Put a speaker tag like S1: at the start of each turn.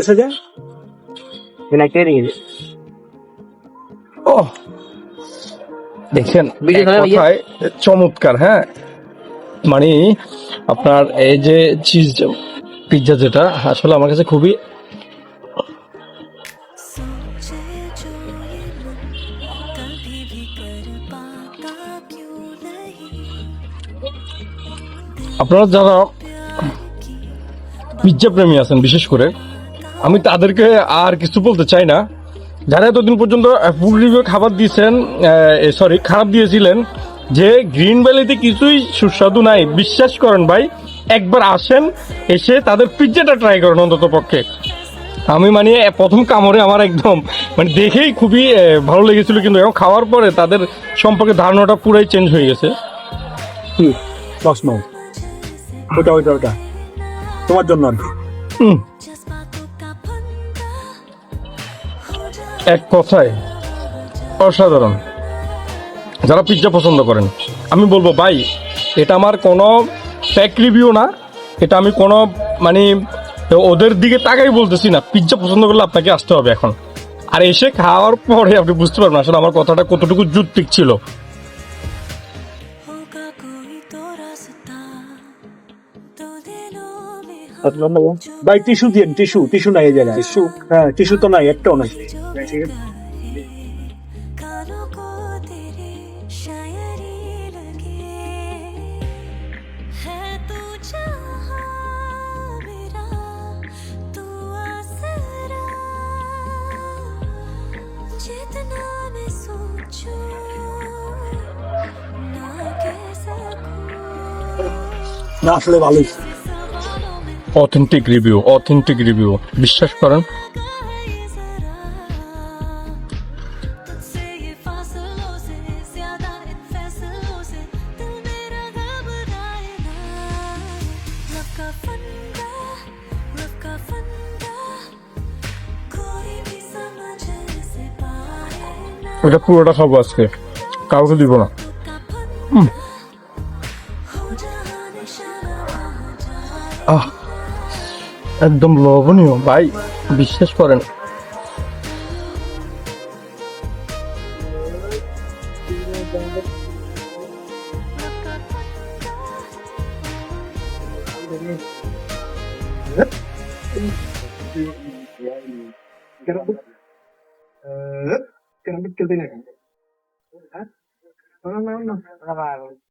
S1: গেছে যে একটাই রেখে দে।
S2: ও দেখছেন
S1: বিজয়
S2: এক
S1: ভাই, ভাইয়া।
S2: কথায় চমৎকার। হ্যাঁ, মানে আপনার এই যে চিজ পিৎজা যেটা আসলে আমার কাছে খুবই
S3: सोचे जो ये मन कभी भी कर पाता क्यों नहीं
S2: আপনারা যারা
S3: प्यार की
S2: পিৎজা প্রেমী আছেন বিশেষ করে আমি তাদেরকে আর কিছু বলতে চাই না। যারা এতদিন পর্যন্ত ফুড রিভিউ খাবার দিয়েছেন, সরি খারাপ দিয়েছিলেন যে গ্রিন ভ্যালিতে কিছুই সুস্বাদু নাই, বিশ্বাস করেন ভাই, একবার আসেন, এসে তাদের পিৎজাটা ট্রাই করেন অন্তত পক্ষে। আমি মানে প্রথম কামড়ে আমার একদম মানে দেখেই খুবই ভালো লেগেছিল, কিন্তু এখন খাওয়ার পরে তাদের সম্পর্কে ধারণাটা পুরাই চেঞ্জ হয়ে গেছে।
S1: কি লক্ষ্মণ ওটা ওটা ওটা তোমার জন্য আর কি।
S3: जज्बातों का फंदा हो जाए
S2: এক কথায় অসাধারণ। যারা পিৎজা পছন্দ করেন আমি বলবো ভাই, এটা আমার কোনো ফেক রিভিউ না, এটা আমি কোনো মানে ওদের দিকে তাকাই বলতেছি না। পিৎজা পছন্দ করলে আপনাকে আসতে হবে এখন, আর এসে খাওয়ার পরে আপনি বুঝতে পারবেন আসলে আমার কথাটা কতটুকু যুক্তিক ছিল।
S3: होगा कोई तो रास्ता तो दिलों में
S1: ভাই টিস্যু দিয়ে টিস্যু টিস্যু নাই এই জায়গায়। টিস্যু হ্যাঁ টিস্যু তো নাই, একটাও নাই।
S3: कानों को तेरी शायरी लगे है तू जहां मेरा तू आसरा जितना मैं सोचूं ना कह सकूं
S1: না আসলে ভালোই।
S3: सवालों में
S2: অথেন্টিক রিভিউ, অথেন্টিক রিভিউ, বিশ্বাস করেন।
S3: ये जरा तुझसे ये फासलों से ज्यादा इन फैसलों से दिल मेरा घबराए ना लव का फंदा कोई भी समझ से पाए ना
S2: এটা পুরোটা খাবো আজকে, কাউকে দিব না।
S3: का फंदा हो जहां निशाना वहां जाए
S2: আহ একদম লোভনীয় ভাই, বিশ্বাস করেন।
S1: কেন বিকেল দিন এখন? হ্যাঁ না না না